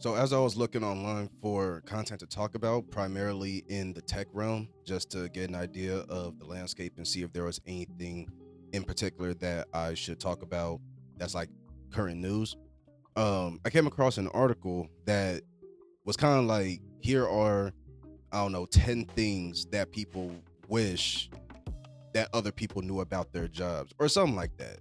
So as I was looking online for content to talk about, primarily in the tech realm, just to get an idea of the landscape and see if there was anything in particular that I should talk about that's like current news. I came across an article that was kind of like, here are, I don't know, 10 things that people wish that other people knew about their jobs or something like that.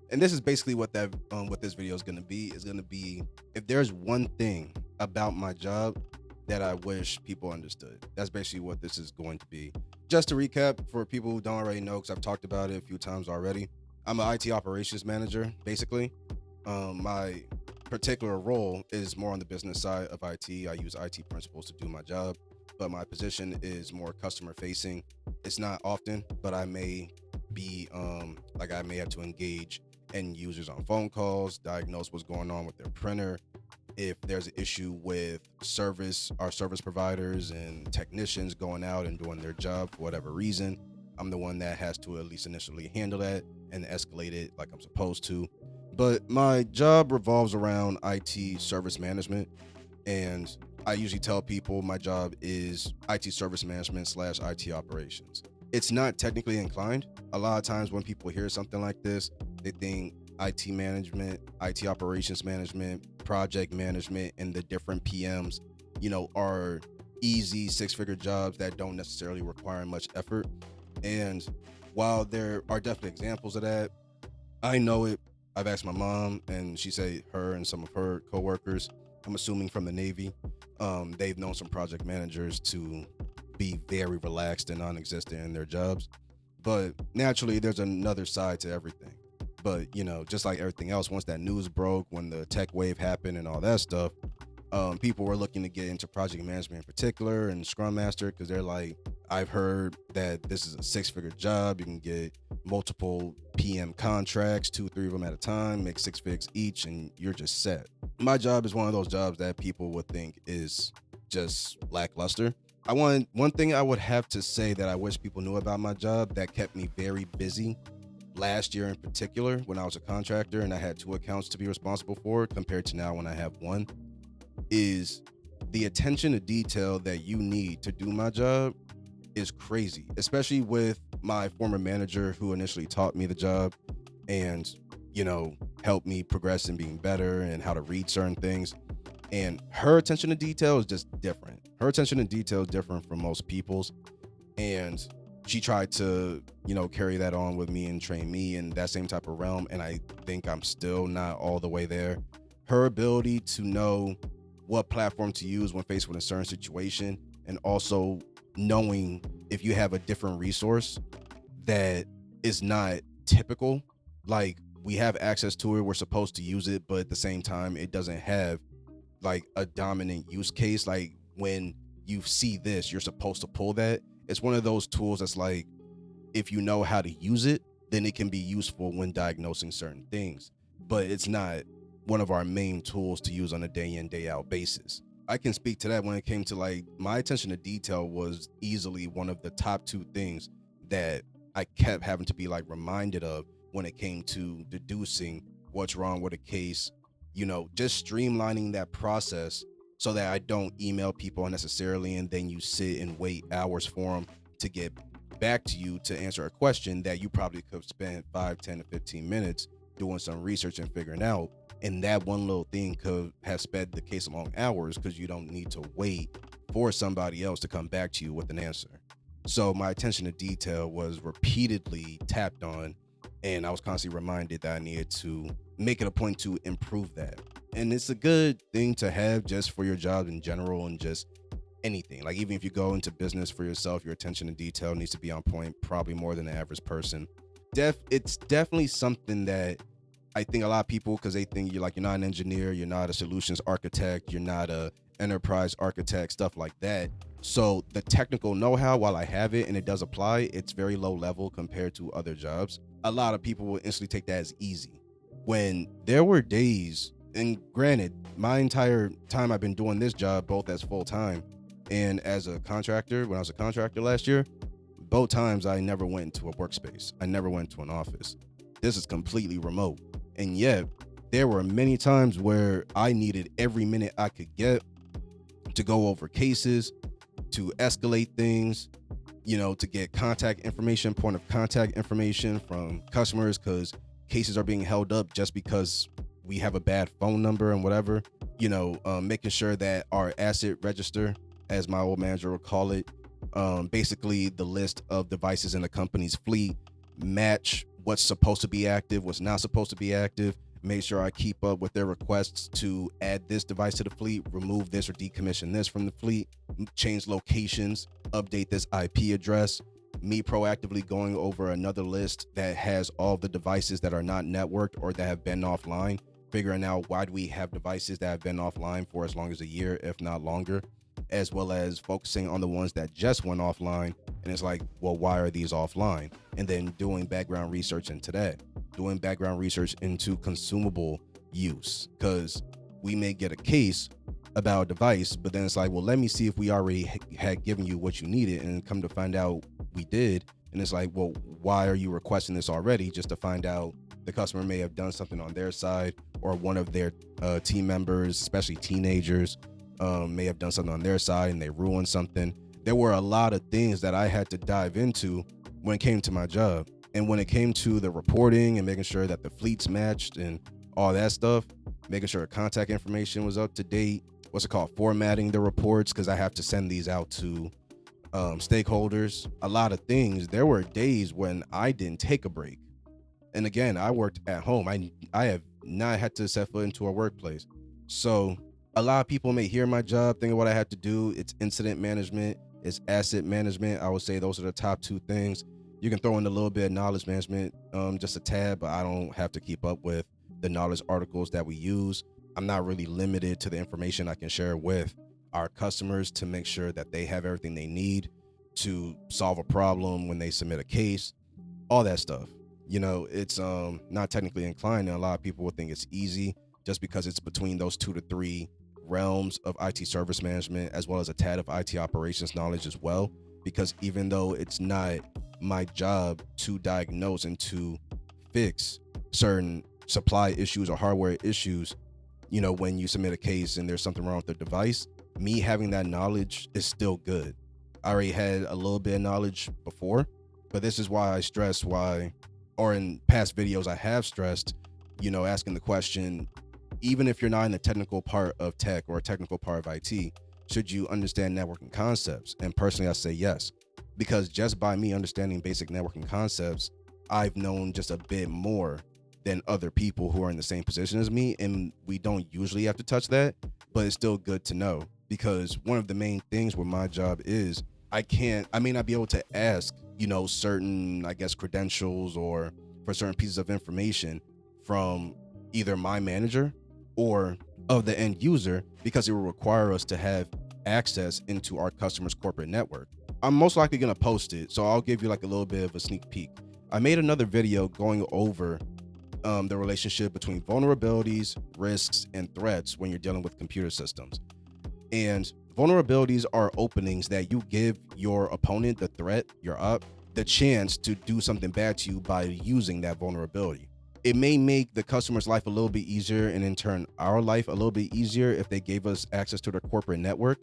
And this is basically what this video is going to be. Is going to be, if there's one thing about my job that I wish people understood. That's basically what this is going to be. Just to recap for people who don't already know, because I've talked about it a few times already, I'm an IT operations manager. Basically, my particular role is more on the business side of IT. I use IT principles to do my job, but my position is more customer facing. It's not often, but I may be like I may have to engage end users on phone calls, diagnose what's going on with their printer. If there's an issue with our service providers and technicians going out and doing their job for whatever reason, I'm the one that has to at least initially handle that and escalate it like I'm supposed to. But my job revolves around IT service management, and I usually tell people my job is IT service management slash IT operations. It's not technically inclined. A lot of times when people hear something like this, they think IT management, IT operations management, project management, and the different PMs, are easy six-figure jobs that don't necessarily require much effort. And while there are definitely examples of that, I know it. I've asked my mom, and she said her and some of her coworkers, I'm assuming from the Navy, they've known some project managers to be very relaxed and non-existent in their jobs. But naturally, there's another side to everything. But just like everything else, once that news broke, when the tech wave happened and all that stuff, people were looking to get into project management in particular and Scrum Master, because they're like, I've heard that this is a six-figure job. You can get multiple PM contracts, 2, 3 of them at a time, make 6 figs each, and you're just set. My job is one of those jobs that people would think is just lackluster. One thing I would have to say that I wish people knew about my job that kept me very busy last year in particular, when I was a contractor and I had 2 accounts to be responsible for compared to now when I have one, is the attention to detail that you need to do my job is crazy, especially with my former manager who initially taught me the job and, helped me progress in being better and how to read certain things. And her attention to detail is just different. Her attention to detail is different from most people's. And she tried to, carry that on with me and train me in that same type of realm. And I think I'm still not all the way there. Her ability to know what platform to use when faced with a certain situation, and also knowing if you have a different resource that is not typical, like we have access to it, we're supposed to use it, but at the same time it doesn't have like a dominant use case. Like when you see this, you're supposed to pull that. It's one of those tools that's like, if you know how to use it, then it can be useful when diagnosing certain things, but it's not one of our main tools to use on a day in, day out basis. I can speak to that. When it came to like my attention to detail was easily one of the top 2 things that I kept having to be like reminded of when it came to deducing what's wrong with a case, just streamlining that process so that I don't email people unnecessarily and then you sit and wait hours for them to get back to you to answer a question that you probably could have spent 5, 10 to 15 minutes doing some research and figuring out. And that one little thing could have sped the case along hours because you don't need to wait for somebody else to come back to you with an answer. So my attention to detail was repeatedly tapped on, and I was constantly reminded that I needed to make it a point to improve that. And it's a good thing to have just for your job in general and just anything. Like even if you go into business for yourself, your attention to detail needs to be on point, probably more than the average person. It's definitely something that I think a lot of people, because they think you're not an engineer, you're not a solutions architect, you're not a enterprise architect, stuff like that. So the technical know-how, while I have it and it does apply, it's very low level compared to other jobs. A lot of people will instantly take that as easy. When there were days, and granted, my entire time I've been doing this job, both as full-time and as a contractor, when I was a contractor last year, both times I never went into a workspace. I never went to an office. This is completely remote. And yet, There were many times where I needed every minute I could get to go over cases, to escalate things, to get contact information, point of contact information from customers, because cases are being held up just because we have a bad phone number and whatever. Making sure that our asset register, as my old manager would call it, basically the list of devices in the company's fleet match what's supposed to be active, what's not supposed to be active. Make sure I keep up with their requests to add this device to the fleet, remove this or decommission this from the fleet, change locations, update this IP address. Me proactively going over another list that has all the devices that are not networked or that have been offline, figuring out why do we have devices that have been offline for as long as a year, if not longer, as well as focusing on the ones that just went offline. And it's like, well, why are these offline? And then doing background research into that, doing background research into consumable use, because we may get a case about a device, but then it's like, well, let me see if we already had given you what you needed, and come to find out we did. And it's like, well, why are you requesting this already? Just to find out the customer may have done something on their side, or one of their team members, especially teenagers, may have done something on their side and they ruined something. There were a lot of things that I had to dive into when it came to my job. And when it came to the reporting and making sure that the fleets matched and all that stuff, making sure contact information was up to date, formatting the reports, because I have to send these out to stakeholders, a lot of things. There were days when I didn't take a break. And again, I worked at home. I have not had to set foot into a workplace. So a lot of people may hear my job, think of what I have to do. It's incident management, it's asset management. I would say those are the top two things. You can throw in a little bit of knowledge management, just a tad, but I don't have to keep up with the knowledge articles that we use. I'm not really limited to the information I can share with our customers to make sure that they have everything they need to solve a problem when they submit a case, all that stuff. It's not technically inclined, and a lot of people will think it's easy just because it's between those 2 to 3 realms of IT service management, as well as a tad of IT operations knowledge as well. Because even though it's not my job to diagnose and to fix certain supply issues or hardware issues, when you submit a case and there's something wrong with the device, me having that knowledge is still good. I already had a little bit of knowledge before, but this is why I stress or in past videos I have stressed, asking the question, even if you're not in the technical part of tech or a technical part of IT, should you understand networking concepts? And personally, I say yes, because just by me understanding basic networking concepts, I've known just a bit more than other people who are in the same position as me. And we don't usually have to touch that, but it's still good to know, because one of the main things with my job is I may not be able to ask, certain, credentials or for certain pieces of information from either my manager or of the end user, because it will require us to have access into our customer's corporate network. I'm most likely going to post it, so I'll give you like a little bit of a sneak peek. I made another video going over the relationship between vulnerabilities, risks, and threats when you're dealing with computer systems. And vulnerabilities are openings that you give your opponent, the threat, your op, the chance to do something bad to you by using that vulnerability. It may make the customer's life a little bit easier, and in turn our life a little bit easier, if they gave us access to their corporate network.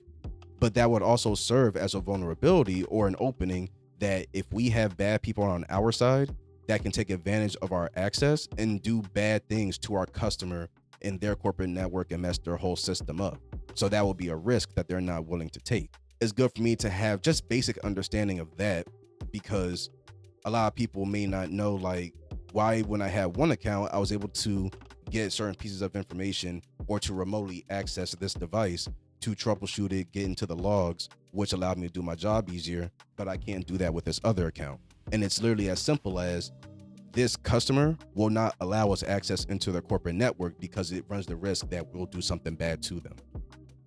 But that would also serve as a vulnerability or an opening that if we have bad people on our side that can take advantage of our access and do bad things to our customer in their corporate network and mess their whole system up. So that will be a risk that they're not willing to take. It's good for me to have just basic understanding of that, because a lot of people may not know, like, why when I had one account, I was able to get certain pieces of information or to remotely access this device to troubleshoot it, get into the logs, which allowed me to do my job easier, but I can't do that with this other account. And it's literally as simple as this customer will not allow us access into their corporate network because it runs the risk that we'll do something bad to them.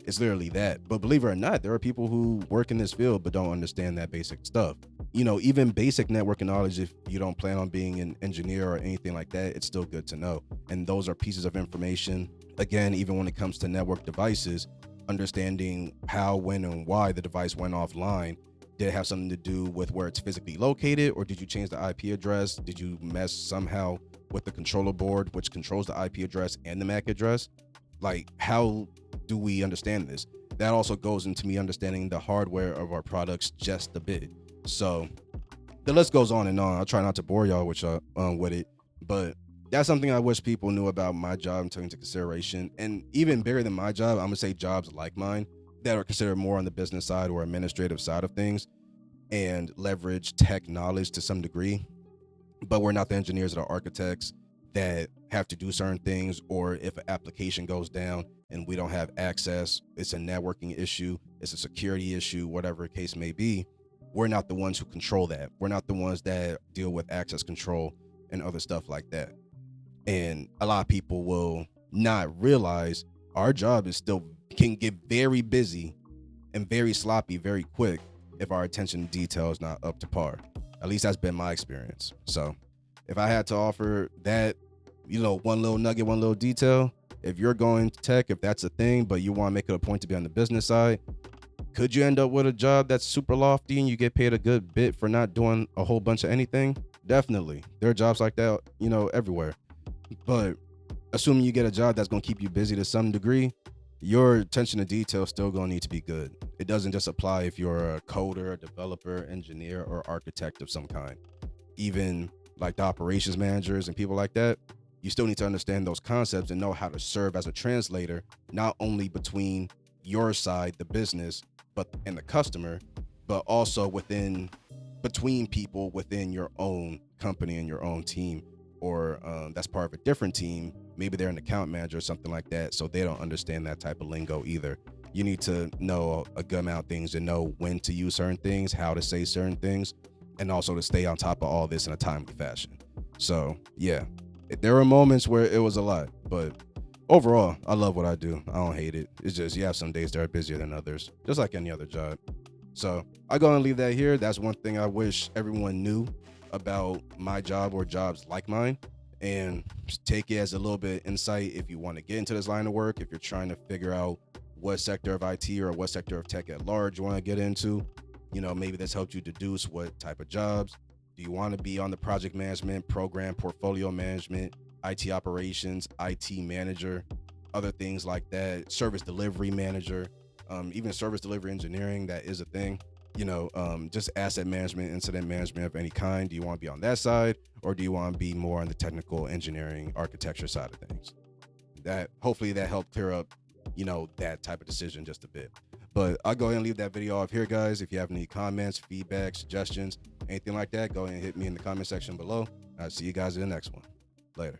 It's literally that. But believe it or not, there are people who work in this field but don't understand that basic stuff. Even basic networking knowledge, if you don't plan on being an engineer or anything like that, it's still good to know. And those are pieces of information. Again, even when it comes to network devices, understanding how, when, and why the device went offline. Did it have something to do with where it's physically located, or did you change the IP address? Did you mess somehow with the controller board, which controls the IP address and the MAC address. Like, how do we understand this? That also goes into me understanding the hardware of our products just a bit. So the list goes on and on. I'll try not to bore y'all with it, but that's something I wish people knew about my job and took into consideration. And even bigger than my job, I'm gonna say jobs like mine that are considered more on the business side or administrative side of things and leverage tech knowledge to some degree, but we're not the engineers or the architects that have to do certain things. Or if an application goes down and we don't have access, it's a networking issue, it's a security issue, whatever the case may be, we're not the ones who control that. We're not the ones that deal with access control and other stuff like that. And a lot of people will not realize our job is still can get very busy and very sloppy very quick if our attention to detail is not up to par. At least that's been my experience. So if I had to offer that, one little nugget, one little detail, if you're going to tech, if that's a thing, but you want to make it a point to be on the business side, could you end up with a job that's super lofty and you get paid a good bit for not doing a whole bunch of anything? Definitely. There are jobs like that, everywhere. But assuming you get a job that's going to keep you busy to some degree, your attention to detail is still going to need to be good. It doesn't just apply if you're a coder, a developer, engineer, or architect of some kind. Even like the operations managers and people like that, you still need to understand those concepts and know how to serve as a translator, not only between your side, the business, and the customer, but also between people within your own company and your own team, or that's part of a different team. Maybe they're an account manager or something like that, so they don't understand that type of lingo either. You need to know a good amount of things and know when to use certain things, how to say certain things, and also to stay on top of all this in a timely fashion. So yeah, there were moments where it was a lot, but overall, I love what I do. I don't hate it. It's just you have some days that are busier than others, just like any other job. So I go and leave that here. That's one thing I wish everyone knew about my job or jobs like mine, and take it as a little bit of insight if you want to get into this line of work, if you're trying to figure out what sector of IT or what sector of tech at large you want to get into. Maybe this helped you deduce what type of jobs. Do you want to be on the project management, program, portfolio management, IT operations, IT manager, other things like that, service delivery manager, even service delivery engineering, that is a thing. Just asset management, incident management of any kind. Do you want to be on that side, or do you want to be more on the technical engineering architecture side of things? That hopefully that helped clear up, that type of decision just a bit. But I'll go ahead and leave that video off here, guys. If you have any comments, feedback, suggestions, anything like that, go ahead and hit me in the comment section below. I'll see you guys in the next one. Later.